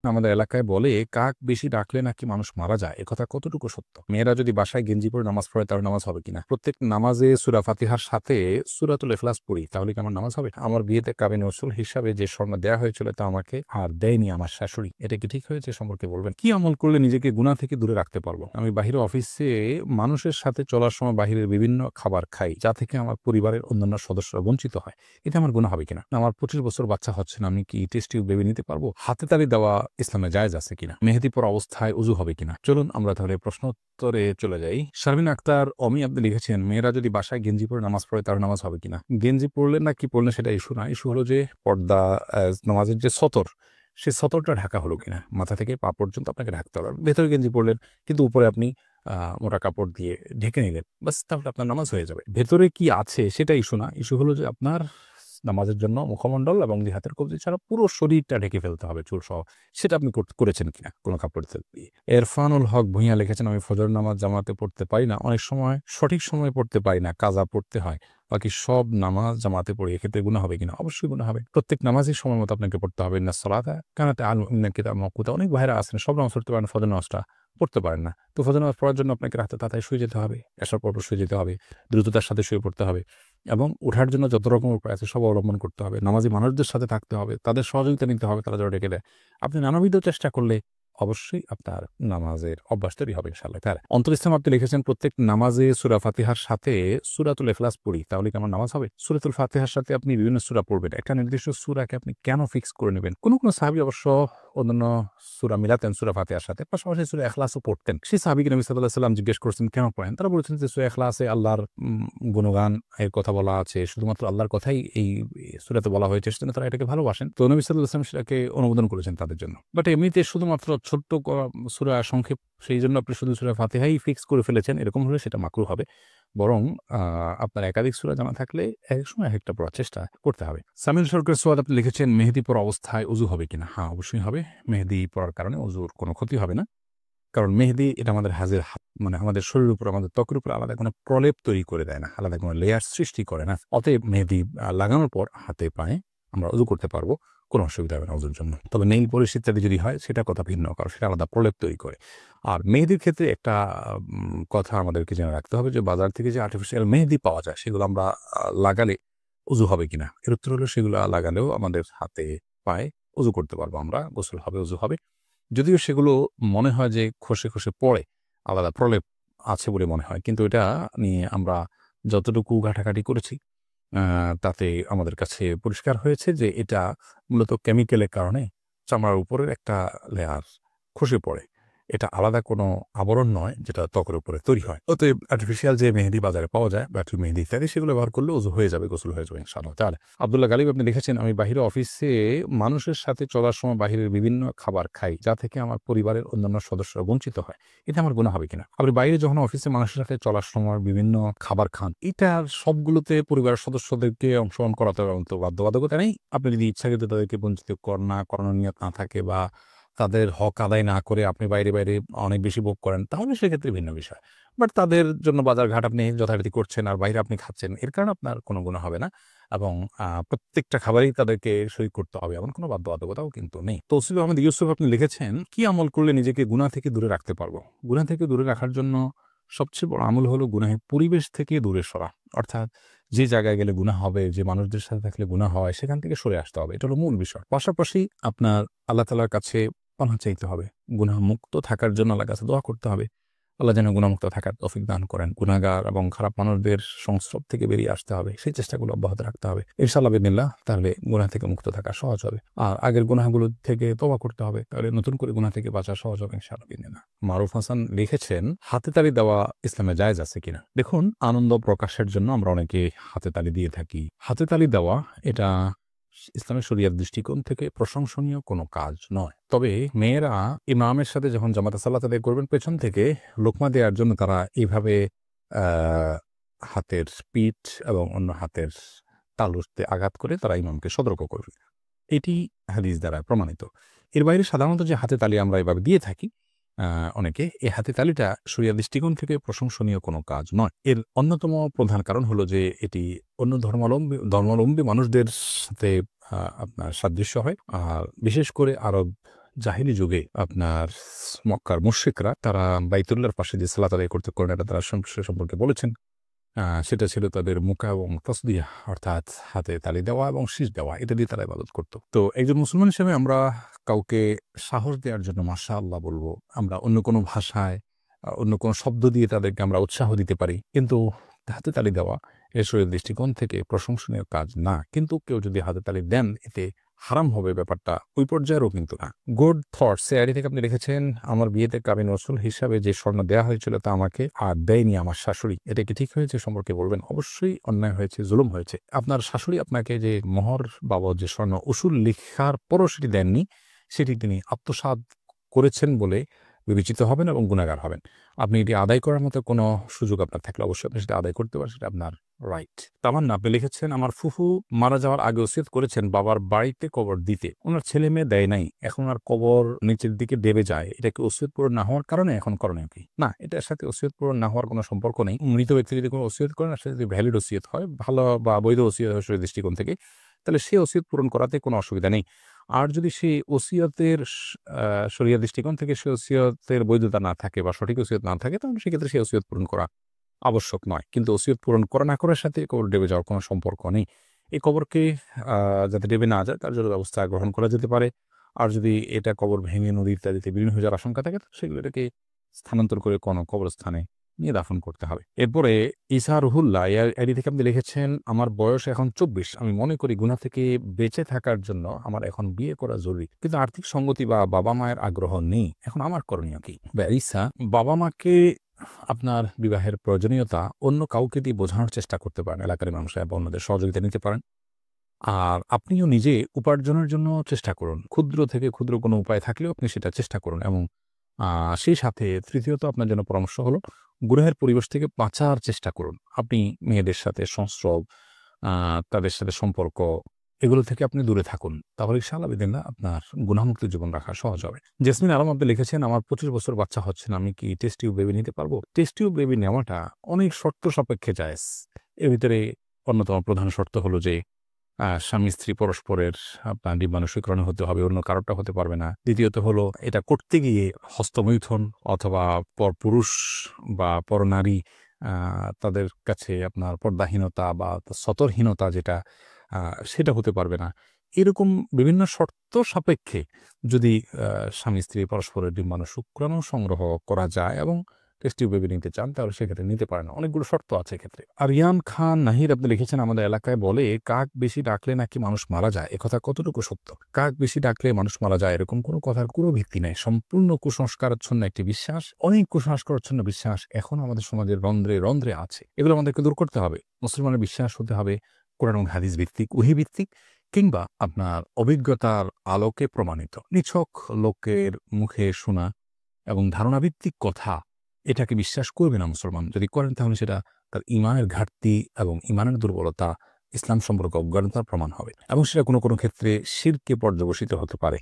আমাদের এলাকায় বলে কাক বেশি ডাকলে নাকি মানুষ মারা যায়। একথা কতটুকু সত্য? মেয়েরা যদি বাসায় গেঞ্জি পরে নামাজ পড়ে তার নামাজ হবে কিনা? প্রত্যেক নামাজে সূরা ফাতিহার সাথে সূরাতুল ইখলাস পড়ি, তাহলে কি আমার নামাজ হবে? আমার বিয়েতে কাবিন রসুল হিসাবে যে স্বর্ণ দেয়া হয়েছিল তা আমাকে আর দেয়নি আমার শাশুড়ি। এটা কি ঠিক হয়েছে সম্পর্কে বলবেন? কি আমল করলে নিজেকে গুনাহ থেকে দূরে রাখতে পারবো? আমি বাহিরে অফিসে মানুষের সাথে চলার সময় বাহিরের বিভিন্ন খাবার খাই যা থেকে আমার পরিবারের অন্যান্য সদস্যরা বঞ্চিত হয়। এটা আমার গুনাহ হবে কিনা? আমার 25 বছর বাচ্চা হচ্ছে না, আমি কি টেস্ট টিউব বেবি নিতে পারবো? হাতে তালি দেওয়া ইসলামে জায়েজ আছে কিনা? মেহেদি পরা অবস্থায় উযু হবে কিনা? চলুন আমরা তাহলে প্রশ্ন উত্তরে চলে যাই। শারমিন আক্তার অমি আপনি লিখেছেন, মেয়েরা যদি বাসায় গেঞ্জি পরে নামাজ পড়ে তার নামাজ হবে কিনা? গেঞ্জি পড়লেন না কি পড়লেন সেটা ইস্যু না। ইস্যু হলো যে পর্দা নামাজের যে সতর, সেই সতরটা ঢাকা হলো কিনা? মাথা থেকে পা পর্যন্ত আপনাকে ঢাকতে হবে। ভেতরে গেঞ্জি পড়লেন কিন্তু উপরে আপনি মোটা কাপড় দিয়ে ঢেকে নিলেন। বাস তাহলে আপনার নামাজ হয়ে যাবে। ভেতরে কি আছে সেটা ইস্যু না। ইস্যু হলো যে আপনার নামাজের জন্য মুখমণ্ডল এবং ২ হাতের কবজি ছাড়া পুরো শরীরটা ঢেকে ফেলতে হবে চুলসহ। সেটা আপনি করেছেন কিনা কোনো কাপড় দিয়ে? এরফানুল হক ভূঁইয়া লিখেছেন, আমি ফজর নামাজ জামাতে পড়তে পারি না। অনেক সময় সঠিক সময়ে পড়তে পারি না। কাজা পড়তে হয়। বাকি সব নামাজ জামাতে পড়ি। এক্ষেত্রে গুনাহ হবে কিনা? অবশ্যই গুনাহ হবে। প্রত্যেক নামাজই সময় মতো আপনাকে পড়তে হবে। ইন্নাস সালাতা কানাত আল মুমিনিনা কিতাবাম মাওকুতা। অনেক ভাইরা আছেন সব নামাজ পড়তে পারেন, ফজর নামাজটা পড়তে পারেন না। তো ফজর নামাজ পড়ার জন্য আপনাকে রাতে তাড়াতাড়ি শুয়ে যেতে হবে। এশার পরপর শুয়ে যেতে হবে। দ্রুততার সাথে শুয়ে পড়তে হবে এবং ওঠার জন্য যত রকম উপায় আছে সব অবলম্বন করতে হবে। নামাজি মানুষদের সাথে থাকতে হবে। তাদের সহযোগিতা নিতে হবে, তারা যেন ডেকে দেয়। আপনি নানাবিধ চেষ্টা করলে অবশ্যই আপনার নামাজের অভ্যাস তৈরি হবে ইনশাআল্লাহ তাআলা। অন্তর ইসলাম আপনি লিখেছেন, প্রত্যেক নামাজে সূরা ফাতিহার সাথে সূরাতুল ইখলাস পড়ি, তাহলে কি আমার নামাজ হবে? সূরাতুল ফাতিহার সাথে আপনি বিভিন্ন সূরা পড়বেন। একটা নির্দিষ্ট সূরাকে আপনি কেন ফিক্স করে নেবেন? কোন সাহাবী অবশ্য অন্যান্য সূরা মিলাতেন সূরা ফাতিহার সাথে। পাশাপাশি সূরা ইখলাসও পড়তেন। সেই সাহাবীকে নবী সাল্লাল্লাহু আলাইহি ওয়াসাল্লাম জিজ্ঞেস করছেন, কেন পড়েন? তারা বলেছেন যে সূরা ইখলাসে আল্লাহর গুণগান এর কথা বলা আছে। শুধুমাত্র আল্লাহর কথাই এই সূরাতে বলা হয়েছে। সেজন্য তারা এটাকে ভালোবাসেন। তো নবী সাল্লাল্লাহু আলাইহি ওয়াসাল্লাম সেটাকে অনুমোদন করেছেন তাদের জন্য। বাট এমনিতে শুধুমাত্র ছোট্ট সূরা সংক্ষেপ, সেইজন্য আপনি শুধু সূরা ফাতিহাই ফিক্স করে ফেলেছেন, এরকম হলে সেটা মাকরুহ হবে। বরং আপনার একাধিক সূরা জানা থাকলে একেক সময় একেকটা পড়ার চেষ্টা করতে হবে। সামিল সরকার সোয়াদ আপনি লিখেছেন, মেহেদি পরা অবস্থায় উযু হবে কিনা? হ্যাঁ, অবশ্যই হবে। মেহেদি পরার কারণে উযুর কোনো ক্ষতি হবে না। কারণ মেহেদি এটা আমাদের মানে আমাদের শরীরের উপর, আমাদের ত্বকের উপর আলাদা কোনো প্রলেপ তৈরি করে দেয় না। আলাদা কোনো লেয়ার সৃষ্টি করে না। অতএব মেহেদি লাগানোর পর হাতে পায়ে আমরা উযু করতে পারবো। কোনো অসুবিধা হবে না উযুর জন্য। তবে নেইল পলিশ ইত্যাদি যদি হয় সেটা কথা ভিন্ন। কারণ সেটা আলাদা প্রলেপ তৈরি করে। আর মেহেদির ক্ষেত্রে একটা কথা আমাদেরকে জেনে রাখতে হবে যে বাজার থেকে যে আর্টিফিশিয়াল মেহেদি পাওয়া যায় সেগুলো আমরা লাগালে উযু হবে কিনা? এর উত্তর হলো সেগুলা লাগালেও আমাদের হাতে পায়ে উযু করতে পারবো আমরা। গোসল হবে, উযু হবে। যদিও সেগুলো মনে হয় যে খসে পড়ে, আলাদা প্রলেপ আছে বলে মনে হয়। কিন্তু এটা নিয়ে আমরা যতটুকু ঘাটাঘাটি করেছি, আ তাতে আমাদের কাছে পরিষ্কার হয়েছে যে এটা মূলত কেমিক্যালের কারণে চামড়ার উপরের একটা লেয়ার খসে পড়ে। এটা আলাদা কোনো আবরণ নয় যেটা ত্বকের উপরে তৈরি হয়। অতএব আর্টিফিশিয়াল যে মেহেদি বাজারে পাওয়া যায়, ব্যাটারি মেহেদি ইত্যাদি, সেগুলো ব্যবহার করলে উযু হয়ে যাবে, গোসল হয়ে যাবে ইনশাআল্লাহ তাআলা। আব্দুল্লাহ গালিব আপনি লিখেছেন, আমি বাহিরে অফিসে মানুষের সাথে চলার সময় বাহিরের বিভিন্ন খাবার খাই যা থেকে আমার পরিবারের অন্যান্য সদস্যরা বঞ্চিত হয়। এটা আমার গুনাহ হবে কিনা? আপনি বাইরে যখন অফিসে মানুষের সাথে চলার সময় বিভিন্ন খাবার খান, এটার সবগুলোতে পরিবারের সদস্যদেরকে অংশগ্রহণ করাতে তো বাধ্যবাধকতা নেই। আপনি যদি ইচ্ছাকৃত তাদেরকে বঞ্চিত করানোর নিয়ত না থাকে বা তাদের হক আদায় না করে আপনি বাইরে অনেক বেশি ভোগ করেন, তাহলে সেক্ষেত্রে ভিন্ন বিষয়। বাট তাদের জন্য বাজার-ঘাট আপনি যথারীতি করছেন আর বাইরে আপনি খাচ্ছেন, এর কারণে আপনার কোনো গুনাহ হবে না এবং প্রত্যেকটা খাবারেই তাদেরকে শরিক করতে হবে এমন কোনো বাধ্যবাধকতাও কিন্তু নেই। তৌসিফ আহমেদ ইউসুফ আপনি লিখেছেন, কি আমল করলে নিজেকে গুনাহ থেকে দূরে রাখতে পারবো? গুনাহ থেকে দূরে রাখার জন্য সবচেয়ে বড় আমল হলো গুনাহের পরিবেশ থেকে দূরে সরা। অর্থাৎ যে জায়গায় গেলে গুনাহ হবে, যে মানুষদের সাথে থাকলে গুনাহ হয়, সেখান থেকে সরে আসতে হবে। এটা হলো মূল বিষয়। পাশাপাশি আপনার আল্লাহ তাআলার কাছে পানাহ চাইতে হবে। গুনাহ মুক্ত থাকার জন্য আল্লাহর কাছে দোয়া করতে হবে। আল্লাহ যেন গুনাহমুক্ত থাকার তৌফিক দান করেন। গুনাহগার এবং খারাপ মানুষদের সংস্রব থেকে বেরিয়ে আসতে হবে। সেই চেষ্টাগুলো অব্যাহত রাখতে হবে। ইনশাআল্লাহ বিইذনিল্লাহ তাহলে গুনাহ থেকে মুক্ত থাকা সহজ হবে। আর আগের গুনাহগুলো থেকে তওবা করতে হবে। তাহলে নতুন করে গুনাহ থেকে বাঁচা সহজ হবে ইনশাআল্লাহ বিইذনিল্লাহ। মারুফ হাসান লিখেছেন, হাতে তালি দেওয়া ইসলামে জায়েজ আছে কিনা? দেখুন, আনন্দ প্রকাশের জন্য আমরা অনেকে হাতে তালি দিয়ে থাকি। হাতে তালি দেওয়া এটা ইসলামের শরিয়ার দৃষ্টিকোণ থেকে প্রশংসনীয় কোনো কাজ নয়। তবে মেয়েরা ইমামের সাথে যখন জামাতে সালাত আদায় করবেন, পেছন থেকে লোকমা দেওয়ার জন্য তারা এইভাবে আ হাতের পিঠ এবং অন্য হাতের তালুতে আঘাত করে তারা ইমামকে সতর্ক করবে। এটি হাদিস দ্বারা প্রমাণিত। এর বাইরে সাধারণত যে হাতে তালি আমরা এভাবে দিয়ে থাকি অনেকে, এই হাতে তালিটা শরিয়ার দৃষ্টিকোণ থেকে প্রশংসনীয় কোনো কাজ নয়। এর অন্যতম প্রধান কারণ হলো যে এটি অন্য ধর্মাবলম্বী মানুষদের সাথে আপনার সাদৃশ্য হয়। আর বিশেষ করে আরব জাহিলি যুগে আপনার মক্কার মুশরিকরা তারা বাইতুল্লাহর পাশে যে সালাত আদায় করতে করেন এটা তারা সে সম্পর্কে বলেছেন। সেটা ছিল তাদের মুকা এবং তাসবিহ, অর্থাৎ হাতে তালি দেওয়া এবং শীষ দেওয়া, এটা দিয়ে তারা ইবাদত করত। তো একজন মুসলমান হিসেবে আমরা কাউকে সাহস দেওয়ার জন্য মাশাআল্লাহ বলবো, আমরা অন্য কোনো ভাষায় অন্য কোনো শব্দ দিয়ে তাদেরকে আমরা উৎসাহ দিতে পারি, কিন্তু হাতে তালি দেওয়া এ শরীরের দৃষ্টিকোণ থেকে প্রশংসনীয় কাজ না। কিন্তু কেউ যদি হাতে তালি দেন এতে হারাম হবে, ব্যাপারটা ওই পর্যায়েরও কিন্তু না। গুড থটস আইডি থেকে আপনি লিখেছেন, আমার বিয়েতে কাবিন রসুল হিসাবে যে স্বর্ণ দেওয়া হয়েছিল তা আমাকে আর দেয়নি আমার শাশুড়ি, এটা কি ঠিক হয়েছে সম্পর্কে বলবেন? অবশ্যই অন্যায় হয়েছে, জুলুম হয়েছে। আপনার শাশুড়ি আপনাকে যে মোহর বাবদ যে স্বর্ণ উসুল লিখার পরও সেটি দেননি, সেটি তিনি আত্মসাৎ করেছেন বলে বিবেচিত হবেন এবং গুনাহগার হবেন। আপনি এটি আদায় করার মতো কোনো সুযোগ আপনার থাকলে অবশ্যই আপনি সেটা আদায় করতে পারেন, সেটা আপনার রাইট। তামান্না আপনি লিখেছেন, আমার ফুফু মারা যাওয়ার আগে ওসিয়ত করেছেন বাবার বাড়িতে কবর দিতে, ওনার ছেলে মেয়ে দেয় নাই, এখন আর কবর নিচের দিকে দেবে যায়, এটা কি ওসিয়ত পূরণ না হওয়ার কারণে এখন করণীয় কি? না, এটার সাথে ওসিয়ত পূরণ না হওয়ার কোনো সম্পর্ক নেই। মৃত ব্যক্তি যদি কোনো ওসিয়ত করেন আর সেটা যদি ভ্যালিড ওসিয়ত হয়, ভালো বা বৈধ ওসিয়ত হয় শরীর দৃষ্টিকোণ থেকে, তাহলে সে ওসিয়ত পূরণ করাতে কোনো অসুবিধা নেই। আর যদি সেই ওসিয়তের শরিয়া দৃষ্টিকোণ থেকে সে ওসিয়তের বৈধতা না থাকে বা সঠিক ওসিয়ত না থাকে, তাহলে সেক্ষেত্রে সে ওসিয়ত পূরণ করা আবশ্যক নয়। কিন্তু ওসিয়ত পূরণ করা না করার সাথে কবর ডেবে যাওয়ার কোনো সম্পর্ক নেই। এই কবরকে যাতে ডেবে না যায় তার জন্য ব্যবস্থা গ্রহণ করা যেতে পারে। আর যদি এটা কবর ভেঙে নদী ইত্যাদিতে বিলীন হয়ে যাওয়ার আশঙ্কা থাকে, সেগুলো এটাকে স্থানান্তর করে কোনো কবরস্থানে নিয়ে দাফন করতে হবে। এরপরে ইসা রুহুল্লাহ আইডি থেকে আপনি লিখেছেন, আমার বয়স এখন 24, আমি মনে করি গুনাহ থেকে বেঁচে থাকার জন্য আমার এখন বিয়ে করা জরুরি, কিন্তু আর্থিক সঙ্গতি বা বাবা মায়ের আগ্রহ নেই, এখন আমার করণীয় কি? ইসা, বাবা মাকে আপনার বিবাহের প্রয়োজনীয়তা অন্য কাউকে দিয়ে বোঝানোর চেষ্টা করতে পারেন, এলাকার মানুষরা বা অন্যদের সহযোগিতা নিতে পারেন। আর আপনিও নিজে উপার্জনের জন্য চেষ্টা করুন, ক্ষুদ্র থেকে ক্ষুদ্র কোনো উপায় থাকলেও আপনি সেটা চেষ্টা করুন। এবং সেই সাথে তৃতীয়ত আপনার জন্য পরামর্শ হলো, গুনাহের পরিবেশ থেকে বাঁচার চেষ্টা করুন। আপনি মেয়েদের সাথে সংস্রব, তাদের সাথে সম্পর্ক, এগুলো থেকে আপনি দূরে থাকুন। তাহলে ইনশাআল্লাহ বিদিনিল্লাহ আপনার গুনাহমুক্ত জীবন রাখা সহজ হবে। জেসমিন আলম আপনি লিখেছেন, আমার 25 বছর বাচ্চা হচ্ছে না, আমি কি টেস্ট টিউব বেবি নিতে পারবো? টেস্ট টিউব বেবি নেওয়াটা অনেক শর্ত সাপেক্ষে জায়েজ। এর ভিতরে অন্যতম প্রধান শর্ত হলো যে স্বামী-স্ত্রী পরস্পরের আপনার ডিম্বাণু স্বীকরণ হতে হবে, অন্য কারোটা হতে পারবে না। দ্বিতীয়ত হলো, এটা করতে গিয়ে হস্তমৈথুন অথবা পরপুরুষ বা পরনারী তাদের কাছে আপনার পর্দাহীনতা বা সতর্কহীনতা যেটা সেটা হতে পারবে না। এরকম বিভিন্ন শর্ত সাপেক্ষে যদি স্বামী-স্ত্রী পরস্পরের ডিম্বাণু শুক্রাণু সংগ্রহ করা যায় এবং টেস্ট টিউব বেবি নিতে চান, তাহলে সেক্ষেত্রে নিতে পারেন। অনেকগুলো শর্ত আছে এক্ষেত্রে। আরিয়ান খান নাহির আপনি লিখেছেন, আমাদের এলাকায় বলে কাক বেশি ডাকলে নাকি মানুষ মারা যায়, একথা কতটুকু সত্য? কাক বেশি ডাকলে মানুষ মারা যায় এরকম কোনো কথার কোনো ভিত্তি নেই, সম্পূর্ণ কুসংস্কারাচ্ছন্ন একটি বিশ্বাস। অনেক কুসংস্কারাচ্ছন্ন বিশ্বাস এখন আমাদের সমাজের রন্ধ্রে রন্ধ্রে আছে, এগুলো আমাদেরকে দূর করতে হবে। মুসলমানের বিশ্বাস হতে হবে কোরআন এবং হাদিস ভিত্তিক, ওহী ভিত্তিক, কিংবা আপনার অভিজ্ঞতার আলোকে প্রমাণিত। নিছক লোকের মুখে শোনা এবং ধারণাভিত্তিক কথা, এটাকে বিশ্বাস করবে না মুসলমান। যদি করেন তাহলে সেটা তার ঈমানের ঘাটতি এবং ঈমানের দুর্বলতা, ইসলাম সম্পর্কে অজ্ঞানতার প্রমাণ হবে এবং সেটা কোনো কোনো ক্ষেত্রে শিরকে পর্যবসিত হতে পারে।